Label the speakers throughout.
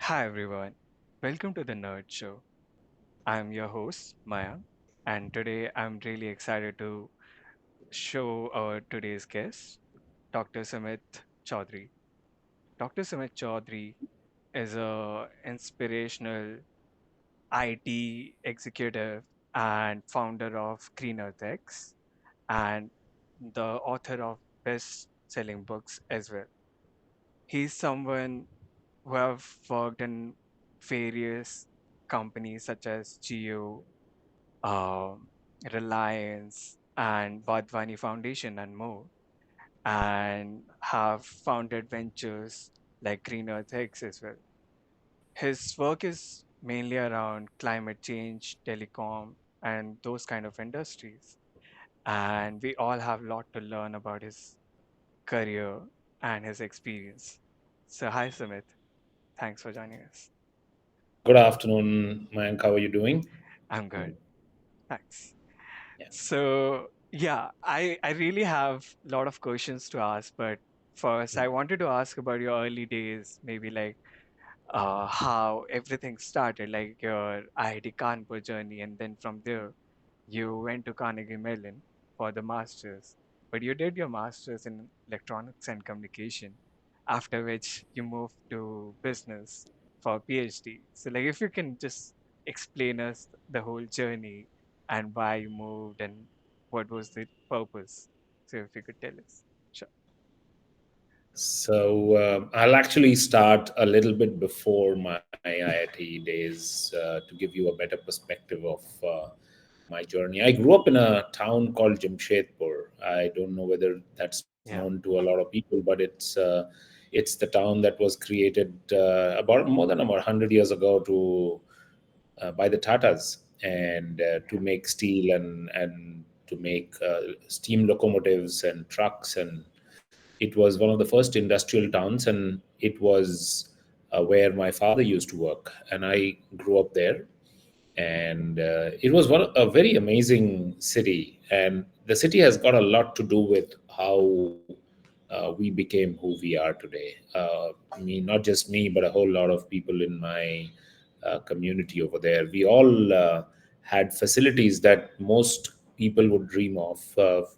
Speaker 1: Hi everyone, welcome to the Nerd Show. I'm your host, Maya, and today I'm really excited to show our today's guest, Dr. Sumit Chaudhary. Dr. Sumit Chaudhary is a inspirational IT executive and founder of GreenEarthX and the author of best-selling books as well. He's someone who have worked in various companies such as Geo, um, Reliance, and Wadhwani Foundation, and more, and have founded ventures like GreenEarthX as well. His work is mainly around climate change, telecom, and those kind of industries. And we all have a lot to learn about his career and his experience. So, hi, Sumit. Thanks for joining us.
Speaker 2: Good afternoon, Mayank. How are you doing?
Speaker 1: I'm good. Thanks.
Speaker 2: Yeah.
Speaker 1: I really have a lot of questions to ask, but first I wanted to ask about your early days, maybe like how everything started, like your IIT Kanpur journey, and then from there you went to Carnegie Mellon for the masters. But you did your masters in electronics and communication, after which you moved to business for PhD. So like if you can just explain us the whole journey and why you moved and what was the purpose. So if you could tell us. Sure.
Speaker 2: So I'll actually start a little bit before my IIT days to give you a better perspective of my journey. I grew up in a town called Jamshedpur. I don't know whether that's known
Speaker 1: Yeah.
Speaker 2: to a lot of people, but it's the town that was created about more than about 100 years ago to by the Tatas and to
Speaker 1: Yeah.
Speaker 2: make steel and to make steam locomotives and trucks. And it was one of the first industrial towns, and it was where my father used to work, and I grew up there. And it was a very amazing city, and the city has got a lot to do with how we became who we are today. I mean, not just me, but a whole lot of people in my community over there. We all had facilities that most people would dream of,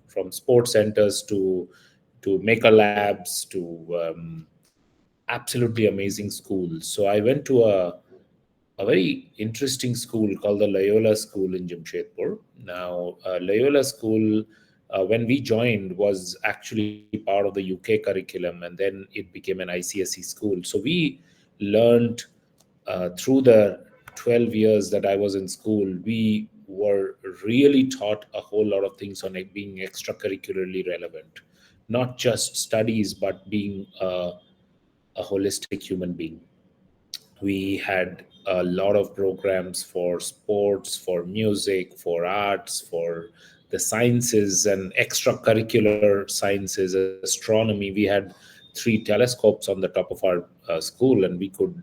Speaker 2: from sports centers to maker labs to absolutely amazing schools. So I went to a very interesting school called the Loyola School in Jamshedpur. Now, Loyola School, when we joined, was actually part of the UK curriculum, and then it became an ICSE school. So we learned through the 12 years that I was in school, we were really taught a whole lot of things on it being extracurricularly relevant, not just studies, but being a holistic human being. We had a lot of programs for sports, for music, for arts, for the sciences and extracurricular sciences, astronomy. We had 3 telescopes on the top of our school, and we could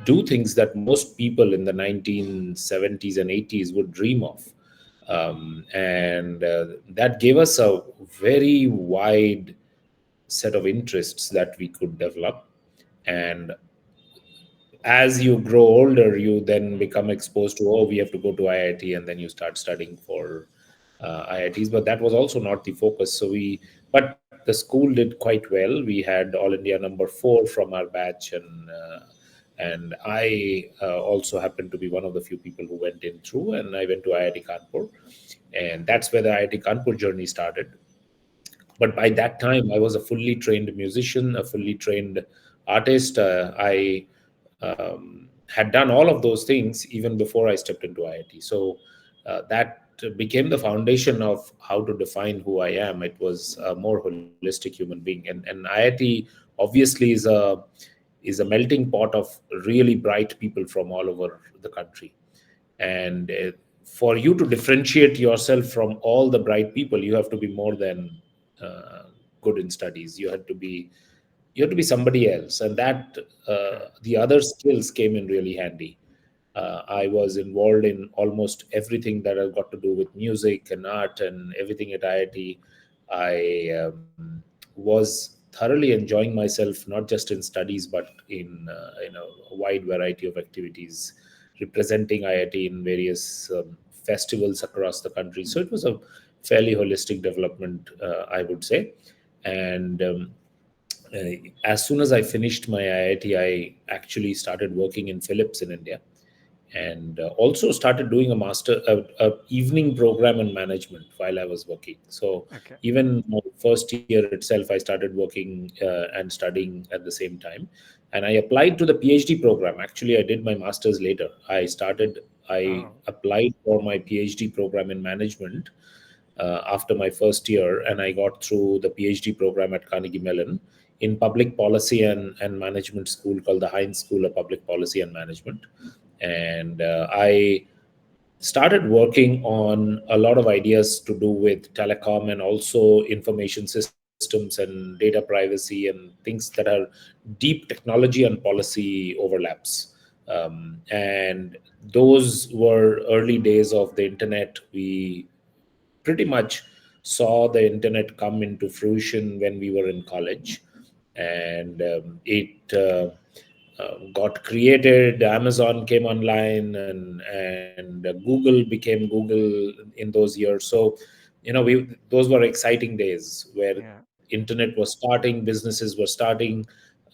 Speaker 2: do things that most people in the 1970s and 80s would dream of. And that gave us a very wide set of interests that we could develop. And as you grow older, you then become exposed to, oh, we have to go to IIT, and then you start studying for IITs. But that was also not the focus. But the school did quite well. We had All India number 4 from our batch, and I also happened to be one of the few people who went in through, and I went to IIT Kanpur, and that's where the IIT Kanpur journey started. But by that time, I was a fully trained musician, a fully trained artist. I had done all of those things even before I stepped into IIT. So that became the foundation of how to define who I am. It was a more holistic human being, and IIT obviously is a melting pot of really bright people from all over the country. And for you to differentiate yourself from all the bright people, you have to be more than uh, good in studies. You have to be somebody else, and that
Speaker 1: Correct.
Speaker 2: the other skills came in really handy. I was involved in almost everything that has got to do with music and art and everything at IIT. I was thoroughly enjoying myself, not just in studies, but in a wide variety of activities, representing IIT in various festivals across the country. So it was a fairly holistic development, I would say. And as soon as I finished my IIT, I actually started working in Philips in India, and also started doing a evening program in management while I was working. So
Speaker 1: Okay.
Speaker 2: even my first year itself, I started working and studying at the same time, and I applied to the PhD program. Actually, I did my master's later. I
Speaker 1: Oh,
Speaker 2: applied for my PhD program in management after my first year, and I got through the PhD program at Carnegie Mellon in public policy and management school called the Heinz School of Public Policy and Management. And I started working on a lot of ideas to do with telecom and also information systems and data privacy and things that are deep technology and policy overlaps. And those were early days of the internet. We pretty much saw the internet come into fruition when we were in college, and it got created. Amazon came online, and Google became Google in those years. So, we those were exciting days where
Speaker 1: yeah,
Speaker 2: internet was starting, businesses were starting,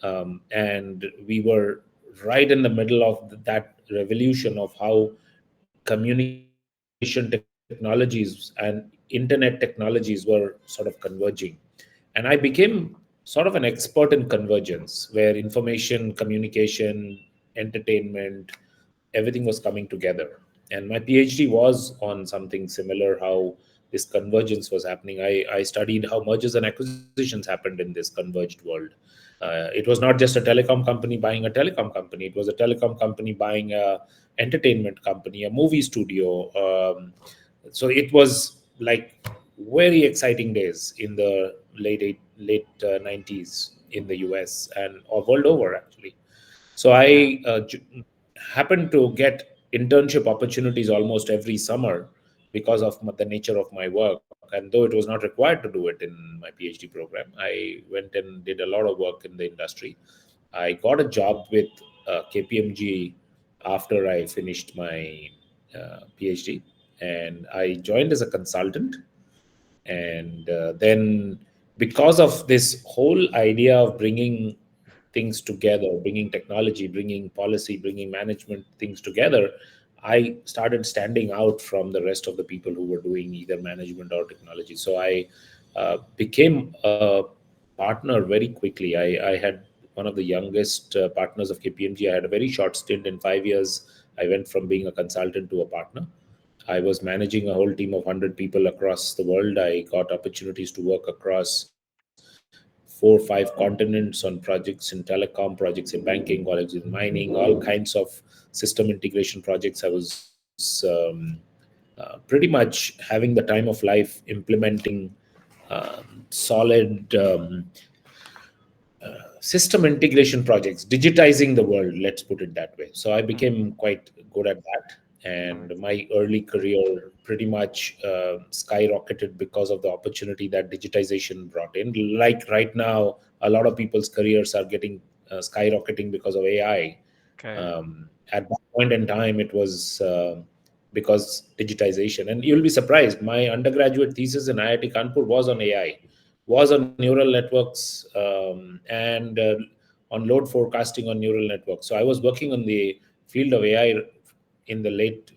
Speaker 2: and we were right in the middle of that revolution of how communication technologies and internet technologies were sort of converging. And I became sort of an expert in convergence, where information, communication, entertainment, everything was coming together. And my PhD was on something similar, how this convergence was happening. I studied how mergers and acquisitions happened in this converged world. It was not just a telecom company buying a telecom company, it was a telecom company buying a entertainment company, a movie studio. So it was like very exciting days in the late 90s in the US and world over, actually. So
Speaker 1: yeah,
Speaker 2: I happened to get internship opportunities almost every summer because of the nature of my work. And though it was not required to do it in my PhD program, I went and did a lot of work in the industry. I got a job with KPMG after I finished my PhD, and I joined as a consultant. And then, because of this whole idea of bringing things together, bringing technology, bringing policy, bringing management things together, I started standing out from the rest of the people who were doing either management or technology. So I became a partner very quickly. I had one of the youngest partners of KPMG. I had a very short stint in 5 years. I went from being a consultant to a partner. I was managing a whole team of 100 people across the world. I got opportunities to work across 4 or 5 continents on projects in telecom, projects in banking, projects in mining, all kinds of system integration projects. I was pretty much having the time of life implementing solid system integration projects, digitizing the world, let's put it that way. So I
Speaker 1: mm,
Speaker 2: became quite good at that. And
Speaker 1: amazing.
Speaker 2: my early career pretty much skyrocketed because of the opportunity that digitization brought in. Like right now, a lot of people's careers are getting skyrocketing because of AI.
Speaker 1: Okay.
Speaker 2: At that point in time, it was because digitization. And you'll be surprised, my undergraduate thesis in IIT Kanpur was on AI, was on neural networks, and on load forecasting on neural networks. So I was working on the field of AI in the late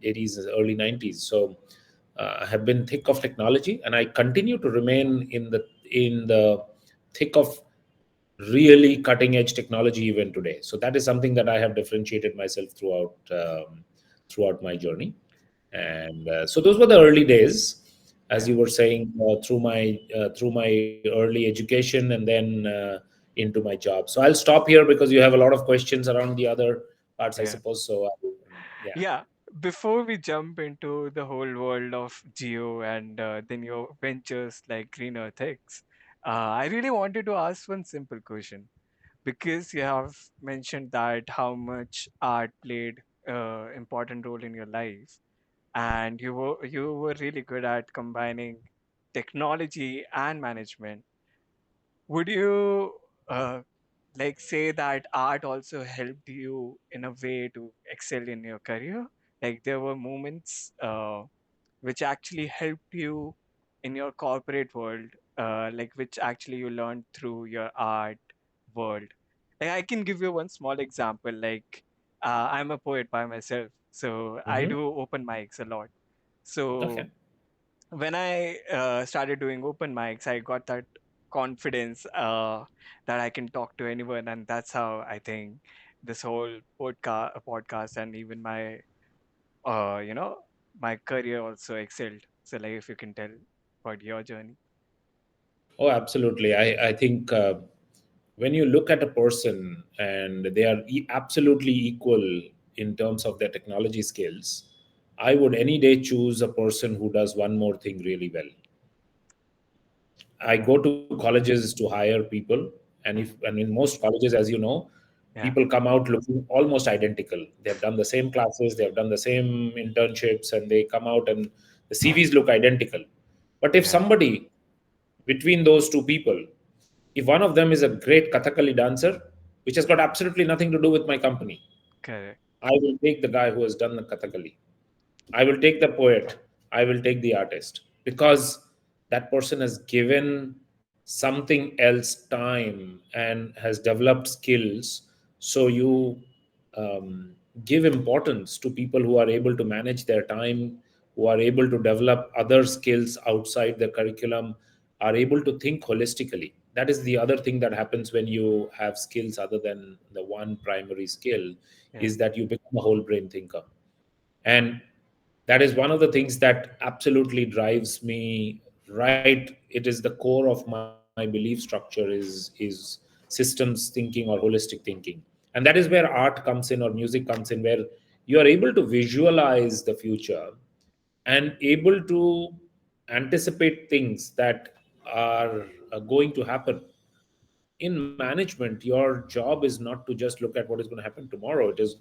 Speaker 2: 80s, early 90s. So I have been thick of technology, and I continue to remain in the thick of really cutting edge technology even today. So that is something that I have differentiated myself throughout my journey. And so those were the early days, as
Speaker 1: Yeah,
Speaker 2: you were saying, through my early education, and then into my job. So I'll stop here because you have a lot of questions around the other parts, I
Speaker 1: yeah.
Speaker 2: suppose. So yeah.
Speaker 1: Yeah, before we jump into the whole world of Geo and then your ventures like GreenEarthX, I really wanted to ask one simple question because you have mentioned that how much art played important role in your life, and you were really good at combining technology and management. Would you uh, like say that art also helped you in a way to excel in your career? Like there were moments which actually helped you in your corporate world, like which actually you learned through your art world. Like I can give you one small example. Like I'm a poet by myself, so I
Speaker 2: Hmm.
Speaker 1: do open mics a lot. So
Speaker 2: Okay.
Speaker 1: when I started doing open mics, I got that confidence that I can talk to anyone, and that's how I think this whole podcast, and even my you know my career also excelled. So, like, if you can tell about your journey.
Speaker 2: Oh, absolutely. I think when you look at a person and they are absolutely equal in terms of their technology skills, I would any day choose a person who does one more thing really well. I go to colleges to hire people, and in most colleges, as you know,
Speaker 1: Yeah,
Speaker 2: people come out looking almost identical. They've done the same classes, they've done the same internships, and they come out and the CVs look identical. But if
Speaker 1: yeah,
Speaker 2: somebody between those two people, if one of them is a great Kathakali dancer, which has got absolutely nothing to do with my company,
Speaker 1: correct.
Speaker 2: I will take the guy who has done the Kathakali. I will take the poet. I will take the artist because that person has given something else time and has developed skills. So you um, give importance to people who are able to manage their time, who are able to develop other skills outside the curriculum, are able to think holistically. That is the other thing that happens when you have skills other than the one primary skill,
Speaker 1: Yeah,
Speaker 2: is that you become a whole brain thinker. And that is one of the things that absolutely drives me right. It is the core of my belief structure is systems thinking or holistic thinking. And that is where art comes in or music comes in, where you are able to visualize the future and able to anticipate things that are going to happen. In management, your job is not to just look at what is going to happen tomorrow. It is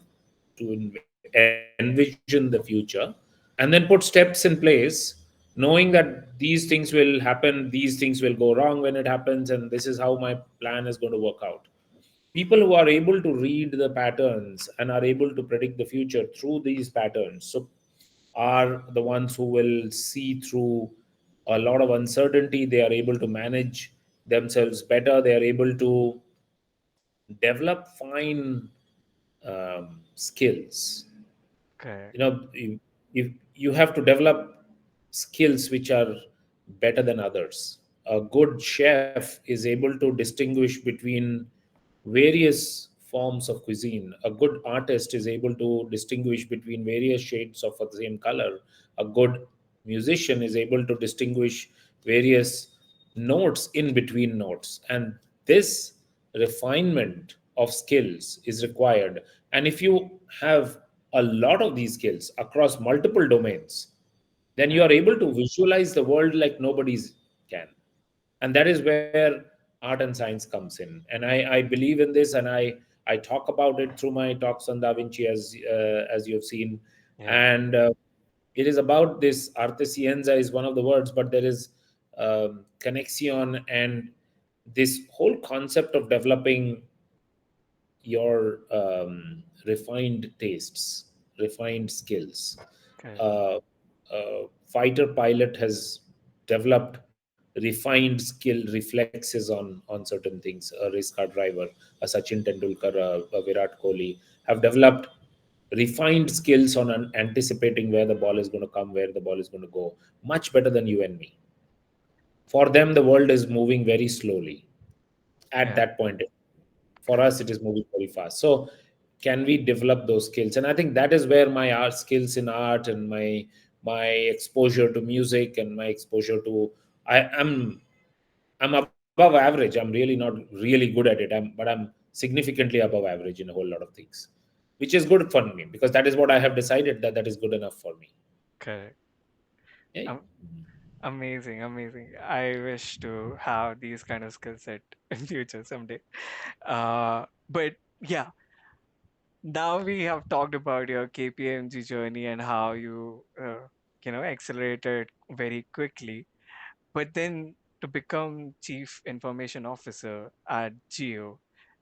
Speaker 2: to envision the future and then put steps in place, knowing that these things will happen, these things will go wrong when it happens, and this is how my plan is going to work out. People who are able to read the patterns and are able to predict the future through these patterns, so are the ones who will see through a lot of uncertainty. They are able to manage themselves better. They are able to develop fine skills.
Speaker 1: correct.
Speaker 2: You have to develop skills which are better than others. A good chef is able to distinguish between various forms of cuisine. A good artist is able to distinguish between various shades of the same color. A good musician is able to distinguish various notes in between notes. And this refinement of skills is required. And if you have a lot of these skills across multiple domains, then you
Speaker 1: Yeah,
Speaker 2: are able to visualize the world like nobody's can. And that is where art and science comes in. And I believe in this, and I talk about it through my talks on Da Vinci, as you've seen.
Speaker 1: yeah,
Speaker 2: And it is about this arte scienza is one of the words, but there is connexion and this whole concept of developing your refined tastes, refined skills.
Speaker 1: correct.
Speaker 2: A fighter pilot has developed refined skill reflexes on certain things. A race car driver, a Sachin Tendulkar, a Virat Kohli have developed refined skills on anticipating where the ball is going to come, where the ball is going to go, much better than you and me. For them, the world is moving very slowly at
Speaker 1: Yeah,
Speaker 2: that point. For
Speaker 1: correct.
Speaker 2: us, it is moving very fast. So can we develop those skills? And I think that is where my art skills in art and my exposure to music and my exposure to I'm above average. I'm really not really good at it. But I'm significantly above average in a whole lot of things, which is good for me because that is what I have decided that that is good enough for me.
Speaker 1: Correct.
Speaker 2: Yeah.
Speaker 1: Amazing, amazing. I wish to have these kind of skill set in future someday. But yeah, now we have talked about your KPMG journey and how you, accelerated very quickly. But then to become chief information officer at Geo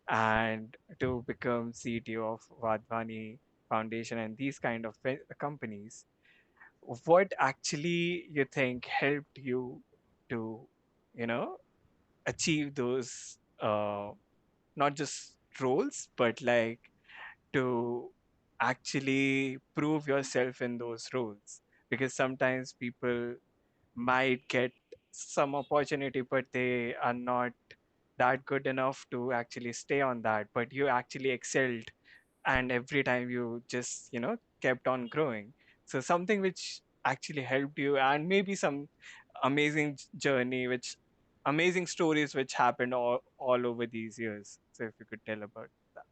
Speaker 1: and to become CTO of Wadhwani Foundation and these kind of companies, what actually you think helped you to, you know, achieve those not just roles, but like to actually prove yourself in those roles? Because sometimes people might get some opportunity, but they are not that good enough to actually stay on that. But you actually excelled, and every time you just, kept on growing. So something which actually helped you, and maybe some amazing journey, which amazing stories which happened all over these years. So if you could tell about that.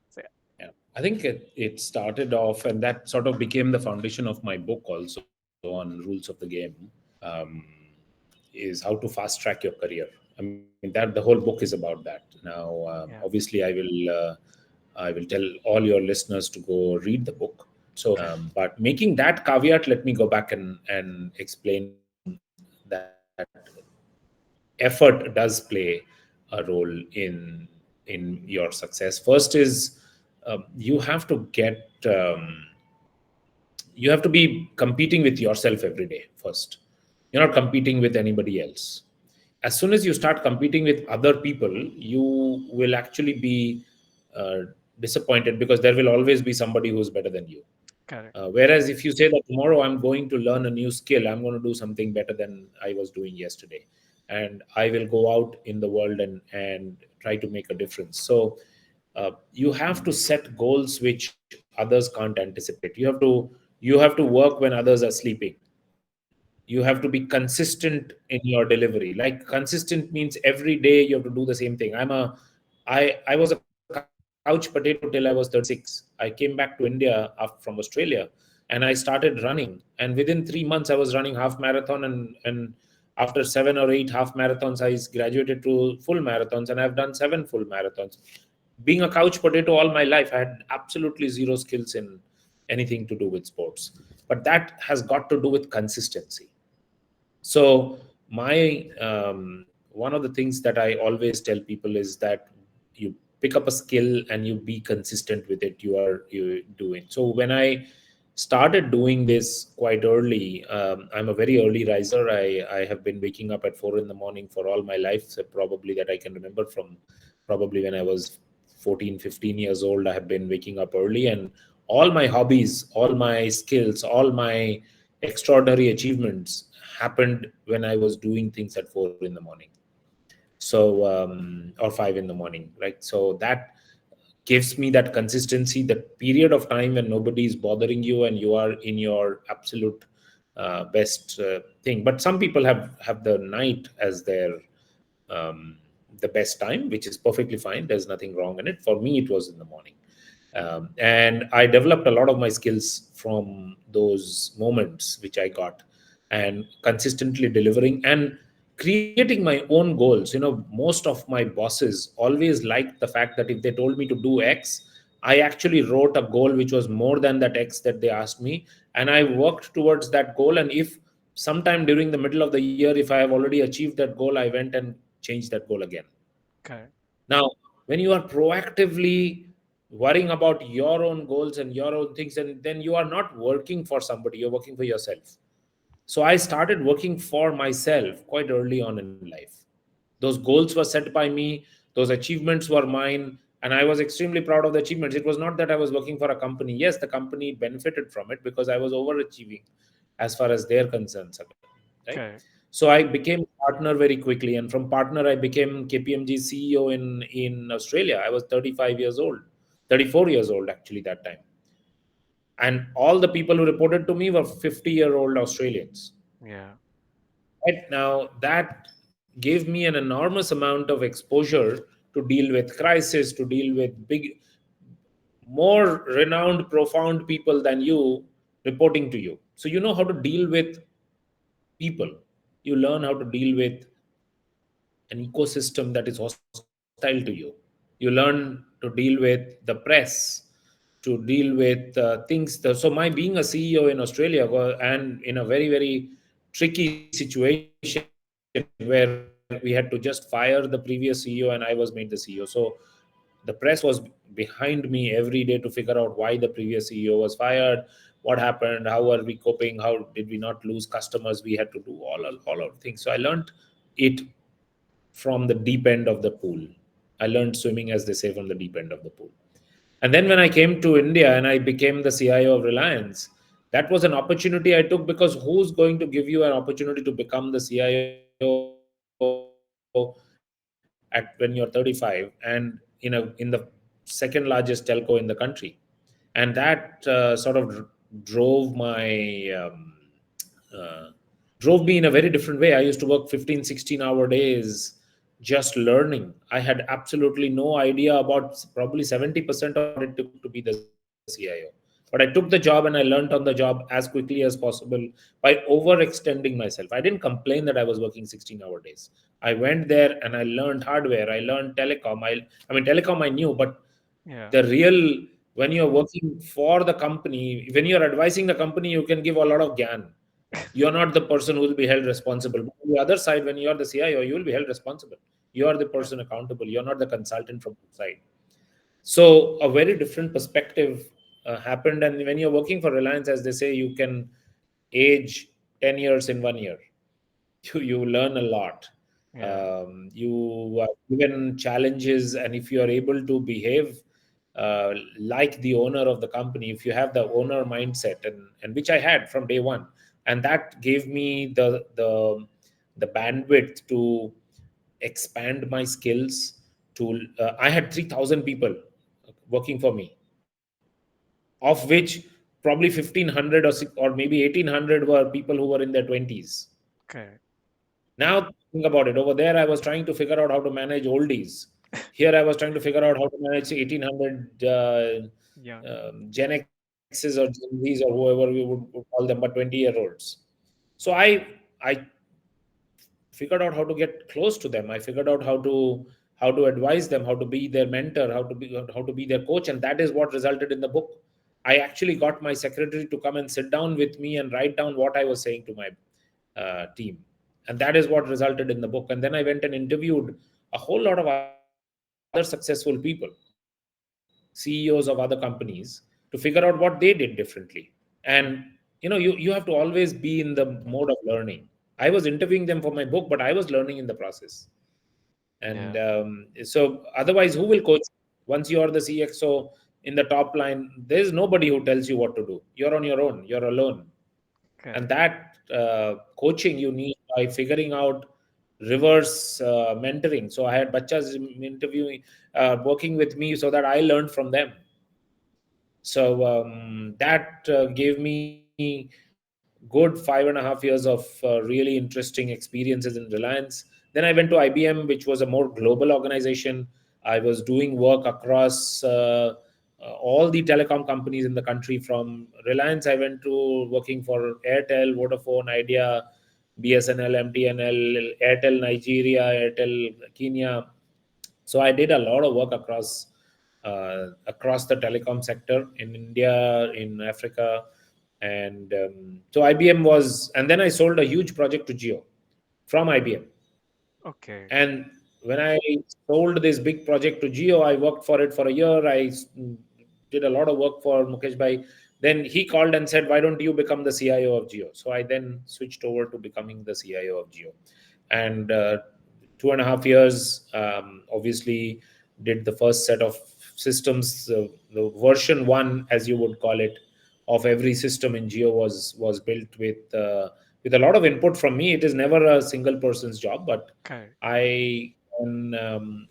Speaker 1: So
Speaker 2: Yeah, I think it started off, and that sort of became the foundation of my book also on rules of the game. Um, is how to fast track your career. I mean, that the whole book is about that. Now,
Speaker 1: yeah.
Speaker 2: obviously, I will tell all your listeners to go read the book.
Speaker 1: Okay.
Speaker 2: But making that caveat, let me go back and explain that effort does play a role in your success. First is you have to get you have to be competing with yourself every day first. You're not competing with anybody else. As soon as you start competing with other people, you will actually be uh, disappointed because there will always be somebody who's better than you.
Speaker 1: Correct.
Speaker 2: Whereas if you say that tomorrow I'm going to learn a new skill, I'm going to do something better than I was doing yesterday, and I will go out in the world and try to make a difference. So you have to set goals which others can't anticipate. You have to work when others are sleeping. You have to be consistent in your delivery. Like consistent means every day you have to do the same thing. I was a couch potato till I was 36. I came back to India from Australia, and I started running. And within 3 months, I was running half marathon, and after 7 or 8 half marathons, I graduated to full marathons, and I've done 7 full marathons. Being a couch potato all my life, I had absolutely zero skills in anything to do with sports. But that has got to do with consistency. So my one of the things that I always tell people is that you pick up a skill and you be consistent with it. You doing so. When I started doing this quite early, I'm a very early riser. I have been waking up at 4 in the morning for all my life. So probably that I can remember from probably when I was 14, 15 years old. I have been waking up early, and all my hobbies, all my skills, all my extraordinary achievements happened when I was doing things at 4 in the morning. So, or 5 in the morning, right? So that gives me that consistency, that period of time when nobody is bothering you and you are in your absolute best thing. But some people have the night as their um, the best time, which is perfectly fine. There's nothing wrong in it. For me, it was in the morning. And I developed a lot of my skills from those moments which I got, and consistently delivering and creating my own goals. Most of my bosses always liked the fact that if they told me to do X, I actually wrote a goal which was more than that X that they asked me, and I worked towards that goal. And if sometime during the middle of the year, if I have already achieved that goal, I went and changed that goal again.
Speaker 1: Correct.
Speaker 2: Now, when you are proactively worrying about your own goals and your own things, and then you are not working for somebody, you're working for yourself. So I started working for myself quite early on in life. Those goals were set by me, those achievements were mine, and I was extremely proud of the achievements. It was not that I was working for a company. Yes, the company benefited from it because I was overachieving as far as their concerns are, right?
Speaker 1: Correct.
Speaker 2: So I became partner very quickly, and from partner I became KPMG CEO in Australia. I was 35 years old, 34 years old actually that time, and all the people who reported to me were 50-year-old Australians.
Speaker 1: Yeah.
Speaker 2: Right now, that gave me an enormous amount of exposure to deal with crisis, to deal with big, more renowned, profound people than you reporting to you. So you know how to deal with people. You learn how to deal with an ecosystem that is hostile to you. You learn to deal with the press, to deal with things. So my being a CEO in Australia and in a very, very tricky situation where where we had to just fire the previous CEO and I was made the CEO. So the press was behind me every day to figure out why the previous CEO was fired, what happened, how are we coping, how did we not lose customers. We had to do all of things. So I learned it from the deep end of the pool. I learned swimming, as they say, from the deep end of the pool. And then when I came to India and I became the CIO of Reliance, that was an opportunity I took, because who's going to give you an opportunity to become the CIO at when you're 35 and in the second largest telco in the country? And that drove my uh, drove me in a very different way. I used to work 15, 16-hour days just learning. I had absolutely no idea about probably 70% of what it took to be the CIO. But I took the job and I learned on the job as quickly as possible by overextending myself. I didn't complain that I was working 16-hour days. I went there and I learned hardware. I learned telecom. I mean, telecom I knew, but
Speaker 1: Yeah.
Speaker 2: the real, when you're working for the company, when you're advising the company, you can give a lot of gyan. You're not the person who will be held responsible. But on the other side, when you're the CIO, you will be held responsible. You are the
Speaker 1: Yeah.
Speaker 2: person accountable. You're not the consultant from outside. So a very different perspective happened. And when you're working for Reliance, as they say, you can age 10 years in 1 year. You learn a lot.
Speaker 1: Yeah.
Speaker 2: You are given challenges, and if you are able to behave like the owner of the company, if you have the owner mindset, and which I had from day one, and that gave me the bandwidth to expand my skills. To I had 3,000 people working for me, of which probably 1,500 or maybe 1,800 were people who were in their 20s.
Speaker 1: Okay.
Speaker 2: Now think about it. Over there, I was trying to figure out how to manage oldies. Here, I was trying to figure out how to manage 1,800
Speaker 1: Young.
Speaker 2: Gen X's or Gen Zs or whoever we would call them, but 20-year-olds. So I figured out how to get close to them. I figured out how to advise them, how to be their mentor, how to be their coach, and that is what resulted in the book. I actually got my secretary to come and sit down with me and write down what I was saying to my team, and that is what resulted in the book. And then I went and interviewed a whole lot of other successful people, CEOs of other companies, to figure out what they did differently. And you have to always be in the mode of learning. I was interviewing them for my book, but I was learning in the process. And
Speaker 1: Yeah.
Speaker 2: so otherwise, who will coach you? Once you are the CXO in the top line, there's nobody who tells you what to do. You're on your own, you're alone. And
Speaker 1: Correct.
Speaker 2: that coaching you need by figuring out reverse mentoring. So I had bachas interviewing, working with me so that I learned from them. So that gave me good 5.5 years of really interesting experiences in Reliance. Then I went to IBM, which was a more global organization. I was doing work across all the telecom companies in the country. From Reliance, I went to working for Airtel, Vodafone, Idea, BSNL, MTNL, Airtel Nigeria, Airtel Kenya. So I did a lot of work across the telecom sector in India, in Africa, and so IBM was. And then I sold a huge project to Geo from IBM.
Speaker 1: Okay.
Speaker 2: And when I sold this big project to Geo, I worked for it for a year. Did a lot of work for Mukesh Bhai. Then he called and said, "Why don't you become the CIO of Geo?" So I then switched over to becoming the CIO of Geo. And 2.5 years, obviously, did the first set of systems. The version one, as you would call it, of every system in Geo was built with a lot of input from me. It is never a single person's job, but
Speaker 1: Correct.
Speaker 2: I can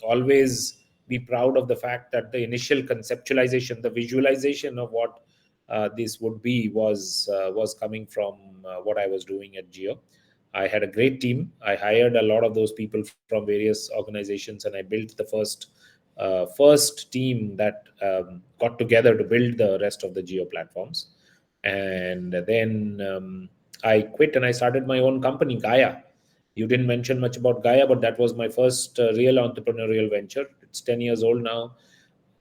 Speaker 2: always be proud of the fact that the initial conceptualization, the visualization of what this would be was coming from what I was doing at Geo. I had a great team. I hired a lot of those people from various organizations, and I built the first team that got together to build the rest of the Geo platforms. And then I quit and I started my own company, Gaia. You didn't mention much about Gaia, but that was my first real entrepreneurial venture. It's 10 years old now.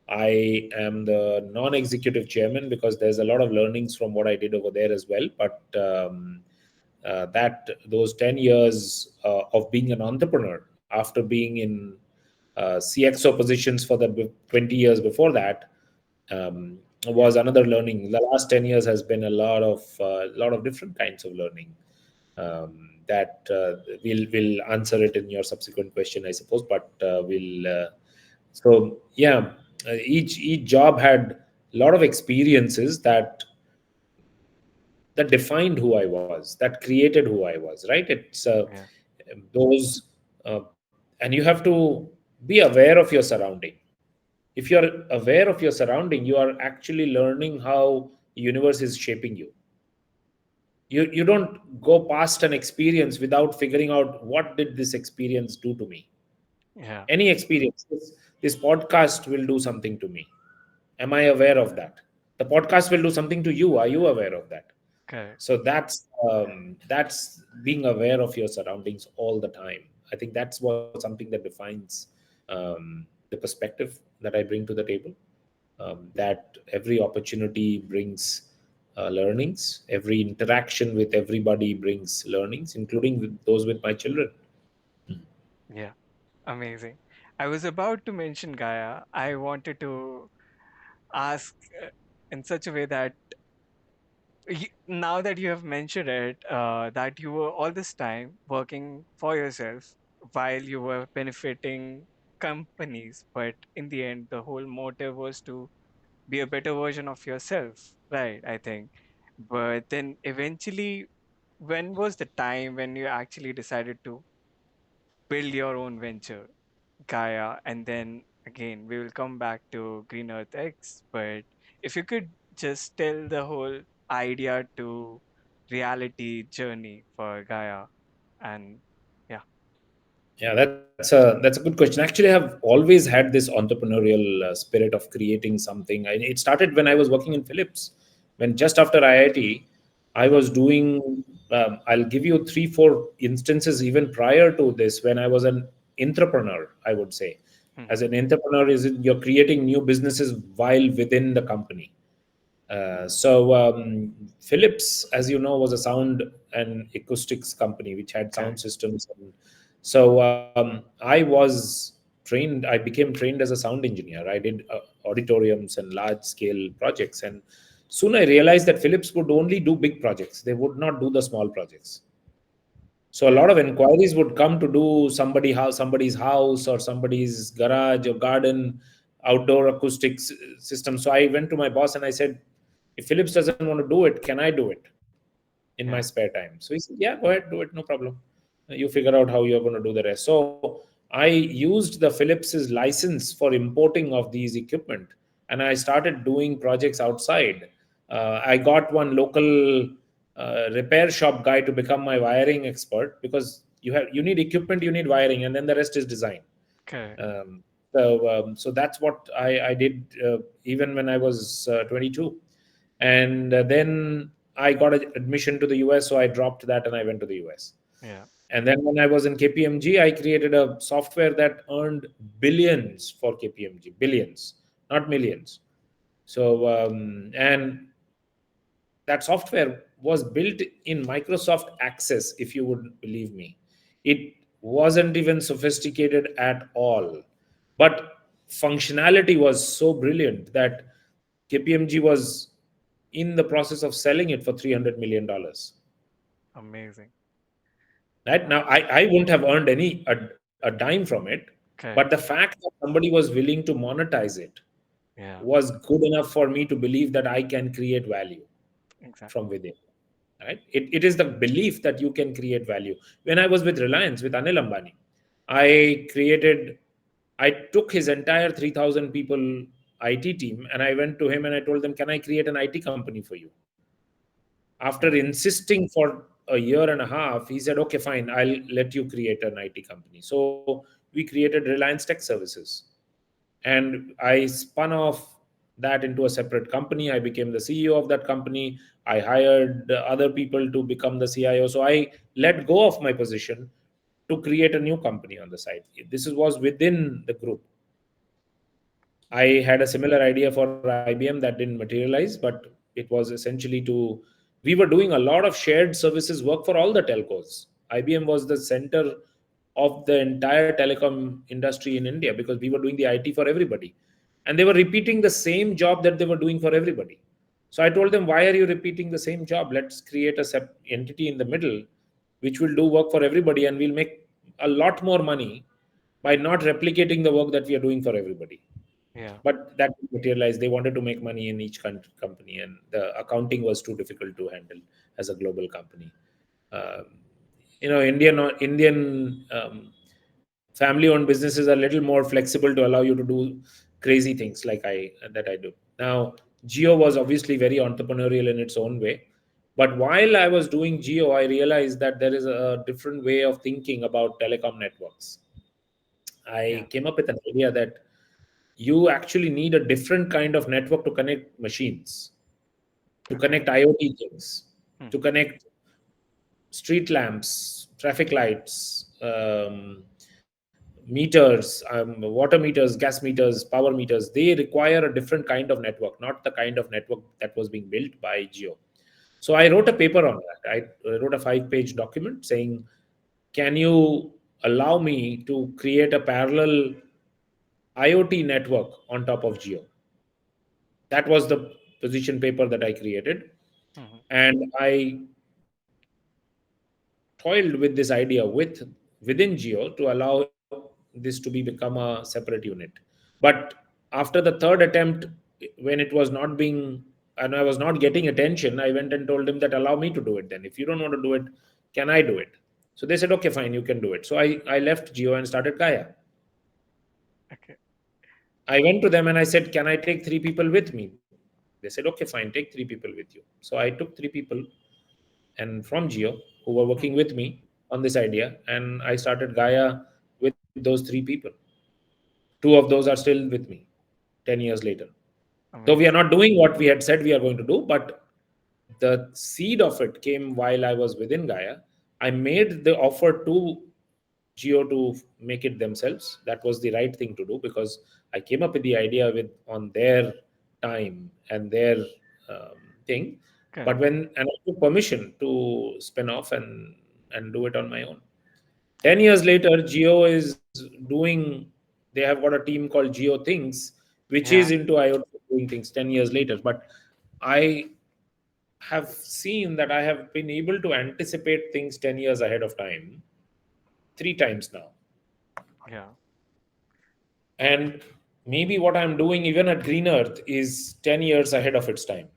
Speaker 2: I am the non executive chairman because there's a lot of learnings from what I did over there as well. But that those 10 years of being an entrepreneur after being in CXO positions for the 20 years before that, was
Speaker 1: Yeah.
Speaker 2: another learning. The last 10 years has been a lot of different kinds of learning, that we'll answer it in your subsequent question, I suppose. But we'll so yeah, each job had a lot of experiences that defined who I was, that created who I was. Right? It's
Speaker 1: Yeah.
Speaker 2: those, uh, and you have to be aware of your surrounding. If you're aware of your surrounding, you are actually learning how the universe is shaping you. You don't go past an experience without figuring out what did this experience do to me.
Speaker 1: Yeah.
Speaker 2: Any experience, this podcast will do something to me. Am I aware of that? The podcast will do something to you. Are you aware of that?
Speaker 1: Okay.
Speaker 2: So that's being aware of your surroundings all the time. I think that's what something that defines the perspective that I bring to the table. That every opportunity brings learnings. Every interaction with everybody brings learnings, including with those with my children.
Speaker 1: Yeah. Amazing. I was about to mention Gaia. I wanted to ask in such a way that now that you have mentioned it, that you were all this time working for yourself while you were benefiting companies, but in the end, the whole motive was to be a better version of yourself, right? I think. But then eventually, when was the time when you actually decided to build your own venture, Gaia? And then again, we will come back to GreenEarthX. But if you could just tell the whole idea to reality journey for Gaia, and yeah.
Speaker 2: Yeah, that's a good question. Actually, I have always had this entrepreneurial spirit of creating something. It started when I was working in Philips. When just after IIT, I
Speaker 1: Hmm.
Speaker 2: was doing. I'll give you three, four instances even prior to this when I was an entrepreneur. I would say,
Speaker 1: Hmm.
Speaker 2: as an entrepreneur, is you're creating new businesses while within the company. Philips, as you know, was a sound and acoustics company which had sound
Speaker 1: Okay.
Speaker 2: systems. And I was trained. I became trained as a sound engineer. I did auditoriums and large scale projects. And soon I realized that Philips would only do big projects. They would not do the small projects. So a
Speaker 1: Yeah.
Speaker 2: lot of inquiries would come to do somebody's house or somebody's garage or garden, outdoor acoustics system. So I went to my boss and I said, if Philips doesn't want to do it, can I do it in my
Speaker 1: Yeah.
Speaker 2: spare time? So he said, yeah, go ahead, do it, no problem. You figure out how you're going to do the rest. So I used the Philips's license for importing of these equipment, and I started doing projects outside. I got one local repair shop guy to become my wiring expert, because you need equipment, you need wiring, and then the rest is design.
Speaker 1: Okay.
Speaker 2: So that's what I did, even when I was 22. And then I got an admission to the US, so I dropped that and I went to the US.
Speaker 1: Yeah.
Speaker 2: And then when I was in KPMG, I created a software that earned billions for KPMG, billions, not millions. And that software was built in Microsoft Access, if you would believe me. It wasn't even sophisticated at all. But functionality was so brilliant that KPMG was in the process of selling it for $300 million.
Speaker 1: Amazing.
Speaker 2: Right now, I wouldn't have earned a dime from it, but the
Speaker 1: Okay.
Speaker 2: fact that somebody was willing to monetize it
Speaker 1: Yeah.
Speaker 2: was good enough for me to believe that I can create value from
Speaker 1: Exactly.
Speaker 2: within. Right? It is the belief that you can create value. When I was with Reliance, with Anil Ambani, I created, I took his entire 3,000 people IT team and I went to him and I told them, can I create an IT company for you? After
Speaker 1: Yeah.
Speaker 2: insisting for a year and a half, he said, okay, fine, I'll let you create an IT company. So we created Reliance Tech Services. And I spun off that into a separate company. I became the CEO of that company. I hired other people to become the CIO. So I let go of my position to create a new company on the side. Was within the group. I had a similar idea for IBM that didn't materialize, but it was essentially to we were doing a lot of shared services work for all the telcos. IBM was the center of the entire telecom industry in India because we were doing the IT for everybody. And they were repeating the same job that they were doing for everybody. So I told them, why are you repeating the same job? Let's create a entity in the middle which will do work for everybody, and we'll make a lot more money by not replicating the work that we are doing for everybody.
Speaker 1: Yeah.
Speaker 2: But that didn't materialize. They wanted to make money in each company, and the accounting was too difficult to handle as a global company. Um, Indian family-owned businesses are a little more flexible to allow you to do crazy things like I do now. Geo was obviously very entrepreneurial in its own way, but while I was doing Geo, I realized that there is a different way of thinking about telecom networks.
Speaker 1: Yeah.
Speaker 2: I came up with an idea that you actually need a different kind of network to connect machines, to
Speaker 1: Okay.
Speaker 2: connect IoT things, to
Speaker 1: Hmm.
Speaker 2: connect street lamps, traffic lights, meters, water meters, gas meters, power meters. They require a different kind of network, not the kind of network that was being built by Geo. So I wrote a paper on that. I wrote a 5-page document saying, can you allow me to create a parallel IoT network on top of Geo? That was the position paper that I created.
Speaker 1: Hmm.
Speaker 2: And I toiled with this idea within Geo to allow this to become a separate unit. But after the third attempt, when it was not being, and I was not getting attention, I went and told him that allow me to do it then. If you don't want to do it, can I do it? So they said, okay, fine, you can do it. So I left Geo and started Gaia.
Speaker 1: Okay.
Speaker 2: I went to them and I said, can I take 3 people with me? They said, okay, fine, take 3 people with you. So I took 3 people and from Geo who were working
Speaker 1: Hmm.
Speaker 2: with me on this idea, and I started Gaia with those 3 people. 2 of those are still with me 10 years later. Though we are
Speaker 1: Amazing.
Speaker 2: not doing what we had said we are going to do, but the seed of it came while I was within Gaia. I made the offer to Geo to make it themselves. That was the right thing to do because I came up with the idea with on their time and their um, thing. But
Speaker 1: Correct.
Speaker 2: when and I took permission to spin off and do it on my own. 10 years later, Geo is doing. They have got a team called Geo Things, which is
Speaker 1: Yeah.
Speaker 2: into IoT doing things. 10 years later, but I have seen that I have been able to anticipate things 10 years ahead of time 3 times now.
Speaker 1: Yeah.
Speaker 2: And maybe what I'm doing even at Green Earth is 10 years ahead of its time.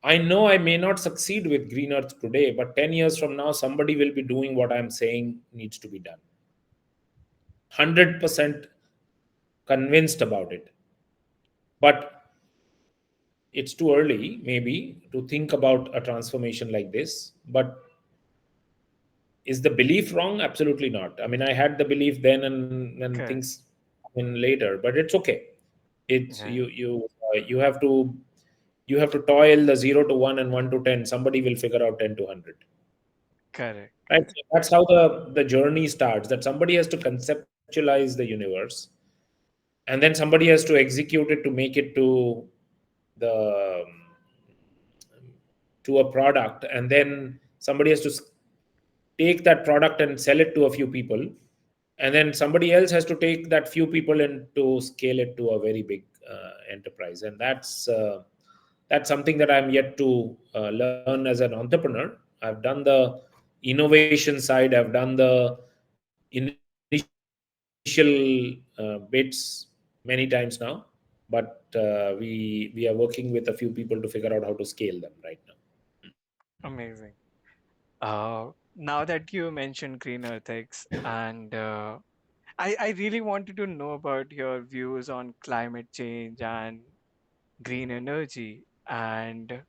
Speaker 2: I know I may not succeed with Green Earth today, but 10 years from now, somebody will be doing what I'm saying needs to be done. 100% convinced about it. But it's too early, maybe, to think about a transformation like this. But is the belief wrong? Absolutely not. I mean, I had the belief then, and
Speaker 1: Correct.
Speaker 2: things come in later, but it's okay. It's
Speaker 1: Yeah.
Speaker 2: you have to toil the 0 to 1 and 1 to 10. Somebody will figure out 10 to 100.
Speaker 1: Correct.
Speaker 2: Right?
Speaker 1: Correct.
Speaker 2: So that's how the journey starts. That somebody has to conceptualize the universe, and then somebody has to execute it to make it the to a product, and then somebody has to take that product and sell it to a few people, and then somebody else has to take that few people and to scale it to a very big enterprise. And that's something that I'm yet to learn as an entrepreneur. I've done the innovation side, I've done the initial bits many times now, but we are working with a few people to figure out how to scale them right now.
Speaker 1: Amazing. Now that you mentioned GreenEarthX, and I really wanted to know about your views on climate change and green energy, and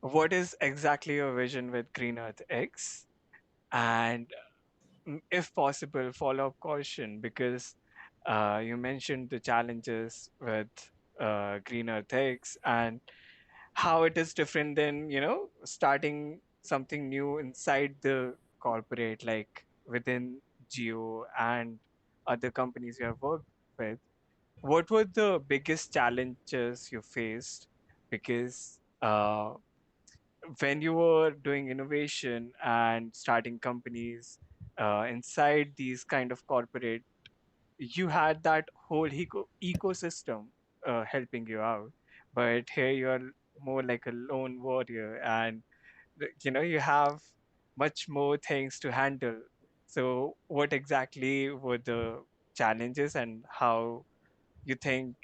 Speaker 1: what is exactly your vision with GreenEarthX, and if possible, follow up question, because you mentioned the challenges with GreenEarthX and how it is different than starting something new inside the corporate, like within Geo and other companies you have worked with. What were the biggest challenges you faced? Because when you were doing innovation and starting companies inside these kind of corporate, you had that whole ecosystem helping you out. But here you're more like a lone warrior, and you have much more things to handle. So what exactly were the challenges, and how you think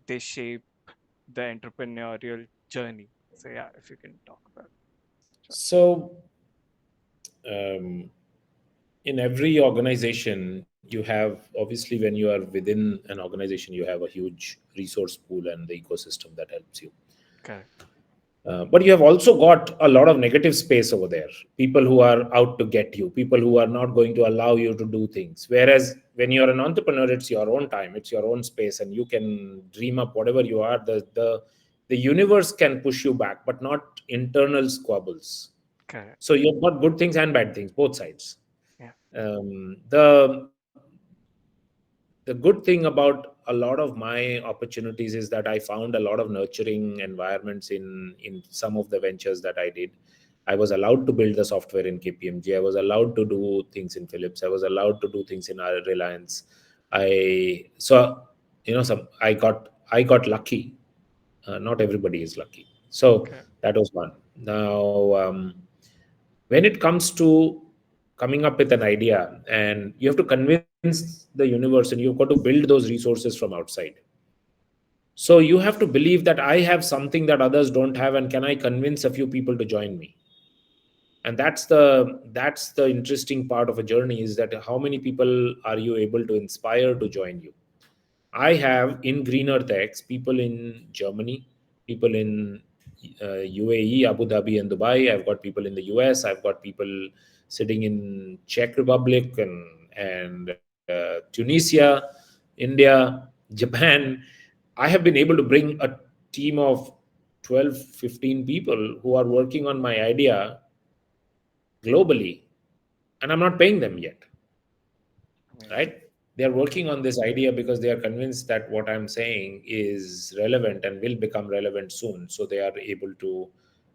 Speaker 1: they shape the entrepreneurial journey? So yeah, if you can talk about. Sure.
Speaker 2: So, um, in every organization, you have, obviously, when you are within an organization, you have a huge resource pool and the ecosystem that helps you.
Speaker 1: Correct.
Speaker 2: But you have also got a lot of negative space over there. People who are out to get you, people who are not going to allow you to do things. Whereas when you're an entrepreneur, it's your own time, it's your own space, and you can dream up whatever you are. The universe can push you back, but not internal squabbles.
Speaker 1: Correct.
Speaker 2: So you've got good things and bad things, both sides.
Speaker 1: Yeah.
Speaker 2: The good thing about a lot of my opportunities is that I found a lot of nurturing environments in some of the ventures that I did. I was allowed to build the software in KPMG. I was allowed to do things in Philips. I was allowed to do things in our Reliance. I so some I got lucky. Not everybody is lucky. So
Speaker 1: Correct.
Speaker 2: that was one. Now, when it comes to coming up with an idea, and you have to convince the universe, and you've got to build those resources from outside. So you have to believe that I have something that others don't have, and can I convince a few people to join me? And that's the interesting part of a journey, is that how many people are you able to inspire to join you. I have in GreenEarthX people in Germany, people in UAE, Abu Dhabi, and Dubai. I've got people in the US. I've got people sitting in Czech Republic and Tunisia, India, Japan. I have been able to bring a team of 12, 15 people who are working on my idea globally, and I'm not paying them yet,
Speaker 1: Amazing.
Speaker 2: right? They're working on this idea because they are convinced that what I'm saying is relevant and will become relevant soon, so they are able to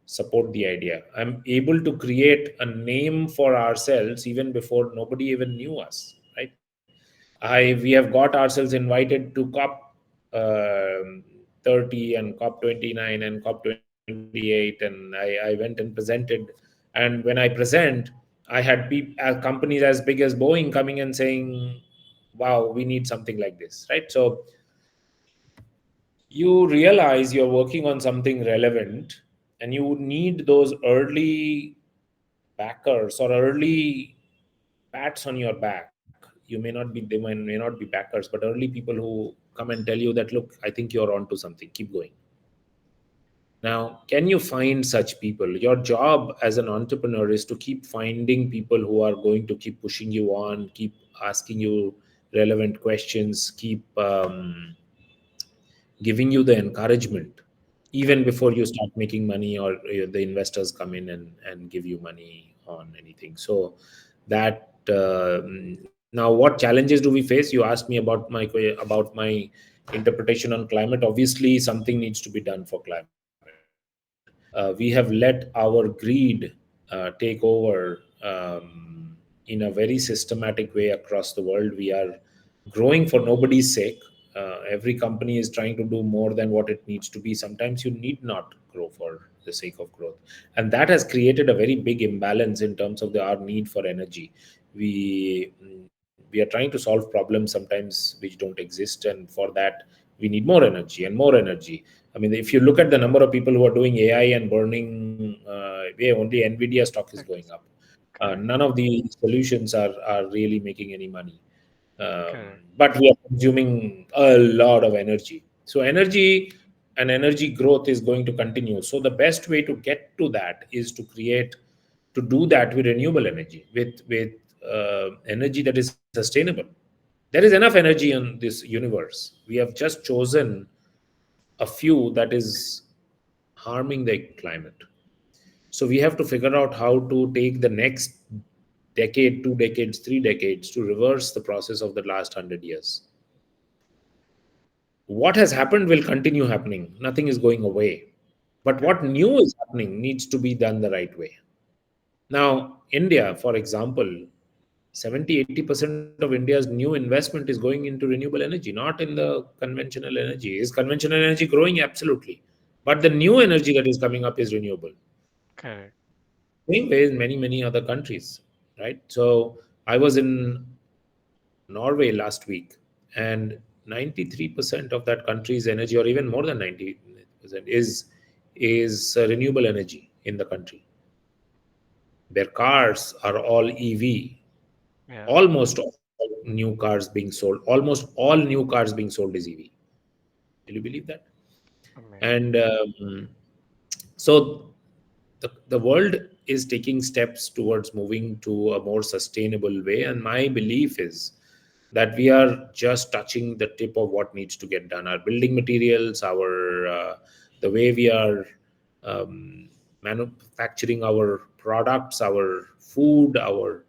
Speaker 2: support the idea. I'm able to create a name for ourselves even before nobody even knew us, right? I We have got ourselves invited to COP 30 and COP 29 and COP 28, and I went and presented. And when I present, I had companies as big as Boeing coming and saying, "Wow, we need something like this," right? So you realize you're working on something relevant, and you need those early backers or early pats on your back. They may not be backers, but early people who come and tell you that, look, I think you're onto something, keep going. Now, can you find such people? Your job as an entrepreneur is to keep finding people who are going to keep pushing you on, keep asking you relevant questions, keep giving you the encouragement even
Speaker 1: Correct.
Speaker 2: before you start making money, or the investors come in and give you money on anything. So that now, what challenges do we face? You asked me about my interpretation on climate. Obviously, something needs to be done for climate. We have let our greed take over, in a very systematic way across the world. We are growing for nobody's sake. Every company is trying to do more than what it needs to be. Sometimes you need not grow for the sake of growth, and that has created a very big imbalance in terms of our need for energy. We are trying to solve problems sometimes which don't exist, and for that we need more energy and more energy. I mean, if you look at the number of people who are doing AI and burning, only Nvidia stock is going up.
Speaker 1: Correct.
Speaker 2: None of the solutions are really making any money.
Speaker 1: Correct.
Speaker 2: But we are consuming a lot of energy. So energy and energy growth is going to continue. So the best way to get to that is to do that with renewable energy, with energy that is sustainable. There is enough energy in this universe. We have just chosen a few that is harming the climate. So we have to figure out how to take the next decade, 2 decades, 3 decades to reverse the process of the last 100 years. What has happened will continue happening. Nothing is going away. But
Speaker 1: correct,
Speaker 2: what new is happening needs to be done the right way. Now, India, for example, 70-80% of India's new investment is going into renewable energy, not in the conventional energy. Is conventional energy growing? Absolutely. But the new energy that is coming up is renewable.
Speaker 1: correct.
Speaker 2: Same way in many, many other countries, right? So I was in Norway last week, and 93% of that country's energy, or even more than 90%, is renewable energy in the country. Their cars are all EV.
Speaker 1: Yeah,
Speaker 2: Almost all new cars being sold, almost all new cars being sold is EV. Will you believe that?
Speaker 1: amazing.
Speaker 2: And so the world is taking steps towards moving to a more sustainable way. And my belief is that we are just touching the tip of what needs to get done. Our building materials, our the way we are um, manufacturing our products, our food, our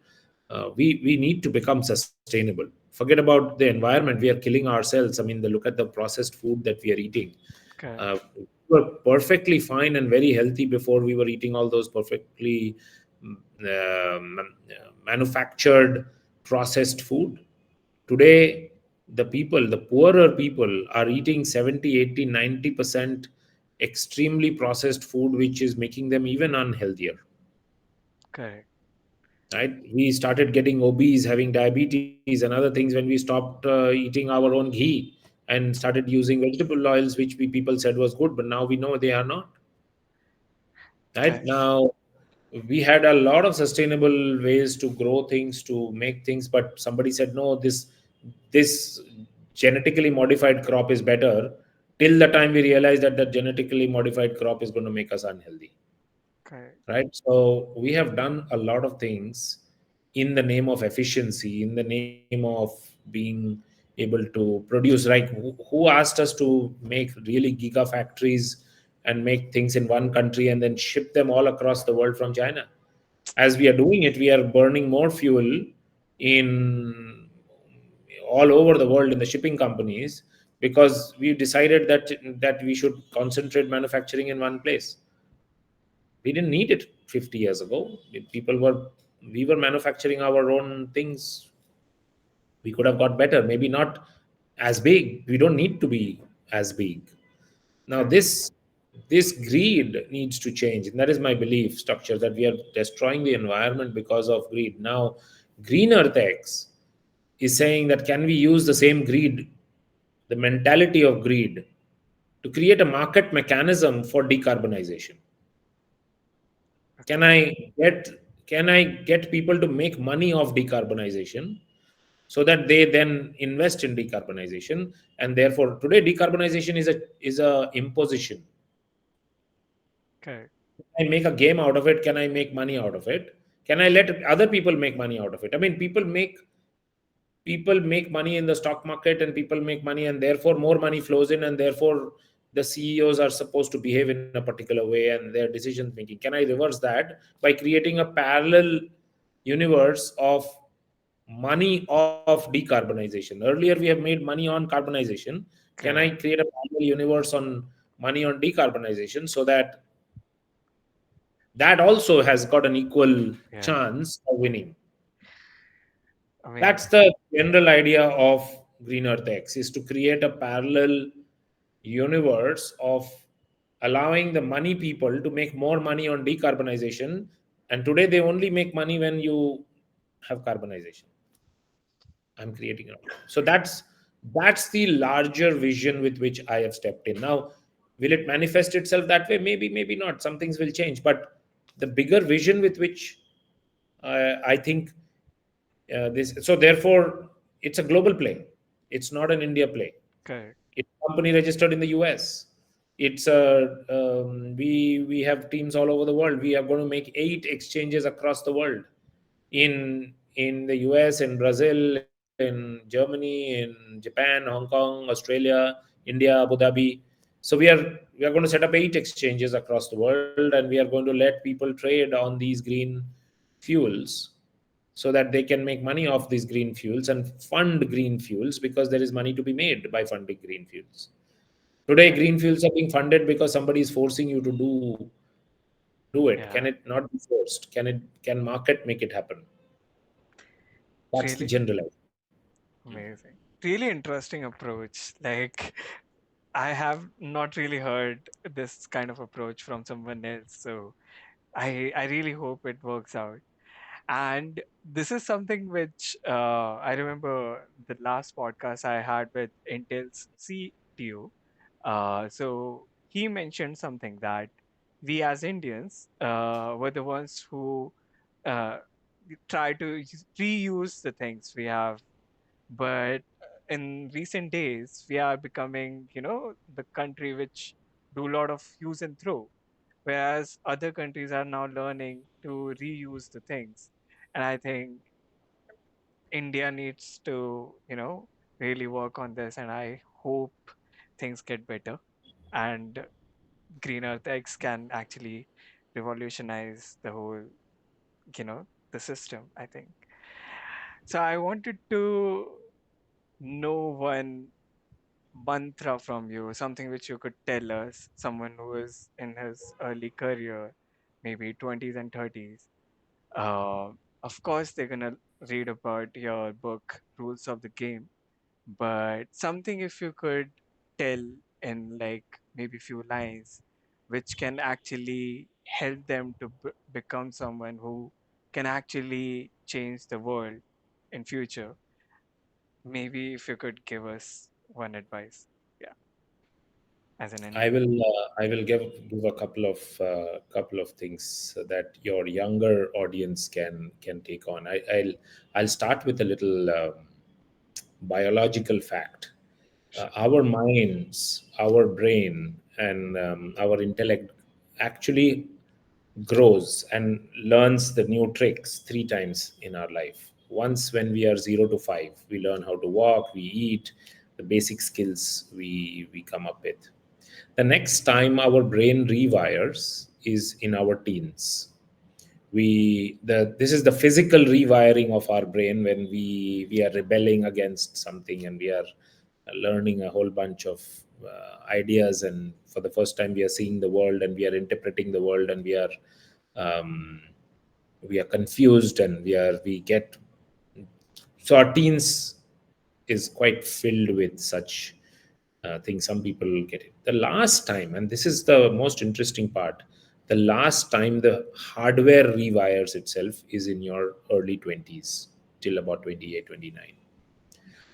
Speaker 2: we need to become sustainable. Forget about the environment. We are killing ourselves. I mean, the look at the processed food that we are eating.
Speaker 1: Correct,
Speaker 2: uh, we were perfectly fine and very healthy before we were eating all those perfectly manufactured processed food. Today, the people, the poorer people, are eating 70, 80, 90% extremely processed food, which is making them even unhealthier.
Speaker 1: correct,
Speaker 2: Right? We started getting obese, having diabetes and other things when we stopped eating our own ghee and started using vegetable oils, which people said was good, but now we know they are not. Right
Speaker 1: correct,
Speaker 2: now, we had a lot of sustainable ways to grow things, to make things, but somebody said no, this genetically modified crop is better. Till the time we realize that the genetically modified crop is going to make us unhealthy.
Speaker 1: correct,
Speaker 2: Right? So we have done a lot of things in the name of efficiency, in the name of being able to produce. Like who asked us to make really giga factories and make things in one country and then ship them all across the world from China? As we are doing it, we are burning more fuel in all over the world in the shipping companies, because we decided that we should concentrate manufacturing in one place. We didn't need it 50 years ago. People were We were manufacturing our own things. We could have got better, maybe not as big. We don't need to be as big. Now
Speaker 1: correct,
Speaker 2: this greed needs to change, and that is my belief structure, that we are destroying the environment because of greed. Now GreenEarthX is saying that, can we use the same greed, the mentality of greed, to create a market mechanism for decarbonization? Can
Speaker 1: okay,
Speaker 2: I get can I get people to make money off decarbonization, so that they then invest in decarbonization? And therefore, today decarbonization is a imposition.
Speaker 1: correct,
Speaker 2: Can I make a game out of it? Can I make money out of it? Can I let other people make money out of it? I mean, people make money in the stock market, and people make money, and therefore more money flows in, and therefore the CEOs are supposed to behave in a particular way, and their decision making. Can I reverse that by creating a parallel universe of money of decarbonization? Earlier we have made money on carbonization. Can I
Speaker 1: correct.
Speaker 2: create a parallel universe on money on decarbonization, so that that also has got an equal
Speaker 1: Yeah,
Speaker 2: chance of winning?
Speaker 1: I mean,
Speaker 2: That's the general idea of Green Earth X, is to create a parallel universe of allowing the money people to make more money on decarbonization. And today they only make money when you have carbonization. I'm creating it. So that's the larger vision with which I have stepped in. Now, will it manifest itself that way? Maybe, maybe not. Some things will change, but the bigger vision with which I think this. So therefore, it's a global play. It's not an India play.
Speaker 1: correct,
Speaker 2: It's a company registered in the US. It's a we have teams all over the world. We are going to make 8 exchanges across the world, in the US, in Brazil, in Germany, in Japan, Hong Kong, Australia, India, Abu Dhabi. So we are going to set up 8 exchanges across the world, and we are going to let people trade on these green fuels, so that they can make money off these green fuels and fund green fuels, because there is money to be made by funding green fuels. Today,
Speaker 1: Correct.
Speaker 2: greenfields are being funded because somebody is forcing you to do it. Can
Speaker 1: Yeah.
Speaker 2: it not be forced? Can market make it happen? That's the
Speaker 1: Really
Speaker 2: general idea.
Speaker 1: amazing. Really interesting approach. Like, I have not really heard this kind of approach from someone else. So I really hope it works out. And this is something which I remember the last podcast I had with Intel's CTO. So he mentioned something that we as Indians were the ones who uh, try to reuse the things we have, but in recent days we are becoming, the country which do a lot of use and throw, whereas other countries are now learning to reuse the things. And I think India needs to, really work on this, and I hope things get better, and Green Earth X can actually revolutionize the whole, the system, I think. So I wanted to know one mantra from you, something which you could tell us, someone who is in his early career, maybe 20s and 30s. Uh, of course, they're gonna read about your book, Rules of the Game, but something if you could tell in like maybe few lines, which can actually help them to become someone who can actually change the world in future. Maybe if you could give us one advice, yeah, as an Indian.
Speaker 2: I will give a couple of things that your younger audience can take on. I'll start with a little biological fact.
Speaker 1: Sure.
Speaker 2: Our minds, our brain, and our intellect actually grows and learns the new tricks three times in our life. Once when we are 0 to 5, we learn how to walk, we eat, the basic skills we come up with. The next time our brain rewires is in our teens. This is the physical rewiring of our brain when we are rebelling against something, and we are learning a whole bunch of ideas, and for the first time we are seeing the world, and we are interpreting the world, and um, we are confused, and we get, so our teens is quite filled with such things. Some people get it the last time, and this is the most interesting part. The last time the hardware rewires itself is in your early 20s till about 28, 29.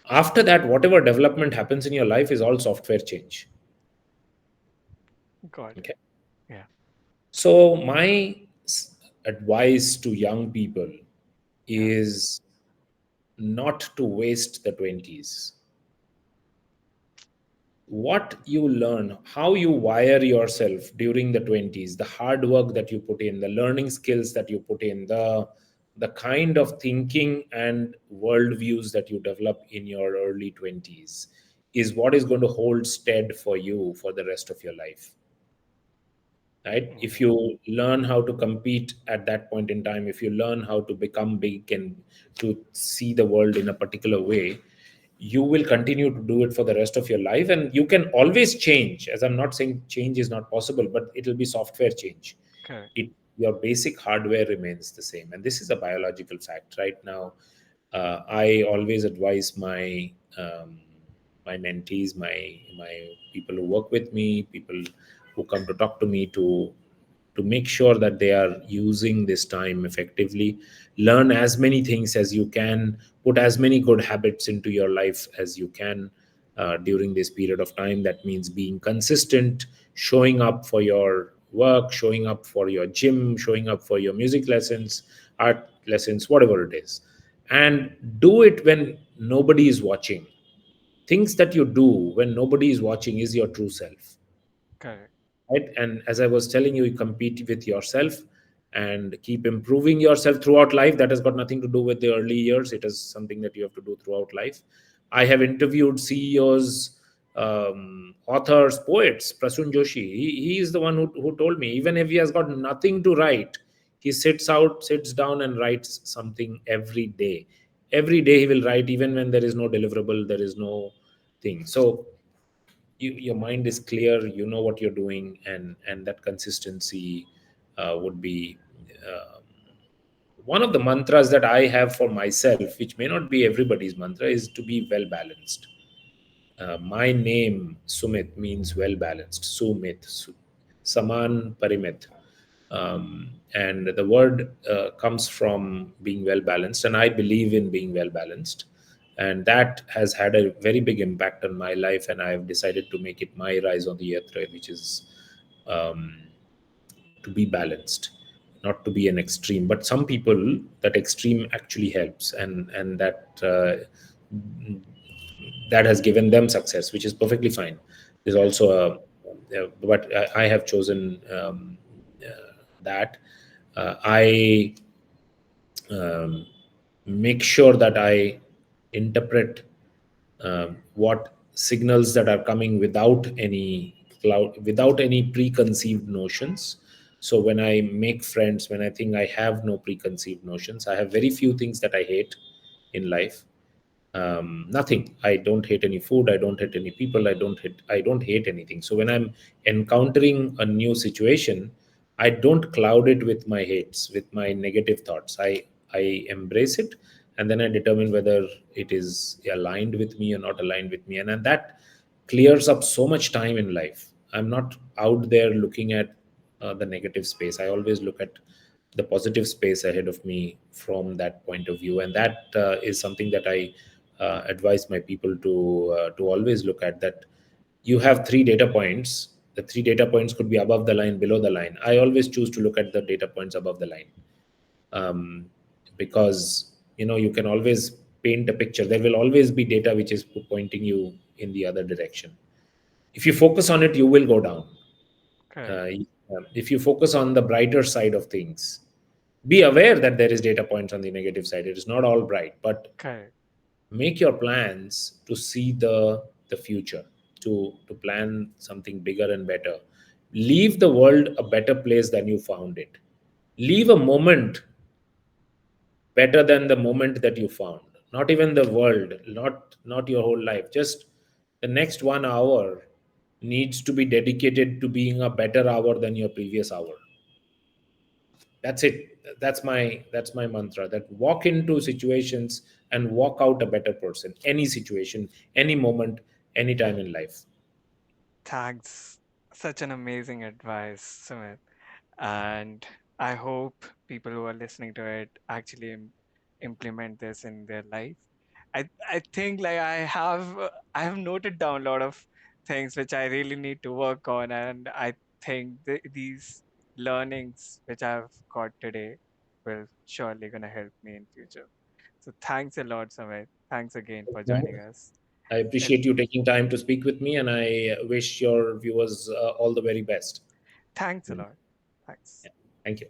Speaker 2: After that, whatever development happens in your life is all software change.
Speaker 1: Got it.
Speaker 2: Okay.
Speaker 1: Yeah.
Speaker 2: So my advice to young people
Speaker 1: Yeah.
Speaker 2: is not to waste the 20s. What you learn, how you wire yourself during the 20s, the hard work that you put in, the learning skills that you put in, the kind of thinking and worldviews that you develop in your early 20s is what is going to hold stead for you for the rest of your life. Right? If
Speaker 1: Mm,
Speaker 2: you learn how to compete at that point in time, if you learn how to become big and to see the world in a particular way, you will continue to do it for the rest of your life, and you can always change. As I'm not saying change is not possible, but it will be software change.
Speaker 1: correct.
Speaker 2: Your basic hardware remains the same, and this is a biological fact. Right now, I always advise my mentees, my people who work with me, people who come to talk to me, to make sure that they are using this time effectively. Learn as many things as you can, put as many good habits into your life as you can during this period of time. That means being consistent, showing up for your work, showing up for your gym, showing up for your music lessons, art lessons, whatever it is. And do it when nobody is watching. Things that you do when nobody is watching is your true self,
Speaker 1: Correct.
Speaker 2: right? And as I was telling you, you compete with yourself and keep improving yourself throughout life. That has got nothing to do with the early years. It is something that you have to do throughout life. I have interviewed CEOs, authors, poets. Prasun Joshi, he is the one who told me, even if he has got nothing to write, he sits down and writes something every day. Every day he will write, even when there is no deliverable, there is no thing. So your mind is clear, you know what you're doing, and that consistency would be uh, one of the mantras that I have for myself, which may not be everybody's mantra, is to be well balanced. My name, Sumit, means well balanced. Sumit, Saman Parimit. And the word comes from being well balanced, and I believe in being well balanced. And that has had a very big impact on my life, and I have decided to make it my rise on the earth trail, which is um, to be balanced, not to be an extreme. But some people, that extreme actually helps, and that has given them success, which is perfectly fine. There's
Speaker 1: Correct.
Speaker 2: also but I have chosen that. I make sure that I interpret what signals that are coming without any cloud, without any preconceived notions. So when I make friends, when I think I have no preconceived notions, I have very few things that I hate in life. Nothing. I don't hate any food, I don't hate any people, I don't hate anything. So when I'm encountering a new situation, I don't cloud it with my hates, with my negative thoughts. I embrace it, and then I determine whether it is aligned with me or not aligned with me, and that clears up so much time in life. I'm not out there looking at the negative space. I always look at the positive space ahead of me from that point of view, and that is something that I advise my people to always look at. That you have three data points. The three data points could be above the line, below the line. I always choose to look at the data points above the line, um, because you can always paint a picture. There will always be data which is pointing you in the other direction. If you focus on it, you will go down.
Speaker 1: Correct.
Speaker 2: uh, if you focus on the brighter side of things, be aware that there is data points on the negative side. It is not all bright, but
Speaker 1: Correct.
Speaker 2: make your plans to see the future, to plan something bigger and better. Leave the world a better place than you found it. Leave a moment better than the moment that you found. Not even the world, not your whole life, just the next 1 hour needs to be dedicated to being a better hour than your previous hour. That's it. That's my mantra. That walk into situations and walk out a better person. Any situation, any moment, any time in life.
Speaker 1: Thanks. Such an amazing advice, Sumit. And I hope people who are listening to it actually implement this in their life. I think like I have noted down a lot of things which I really need to work on, and I think these learnings which I've got today will surely gonna help me in future. So thanks a lot, Sumit. Thanks again for joining us.
Speaker 2: I
Speaker 1: It,
Speaker 2: appreciate you taking time to speak with me, and I wish your viewers all the very best.
Speaker 1: thanks a lot. Thanks.
Speaker 2: Yeah. Thank you.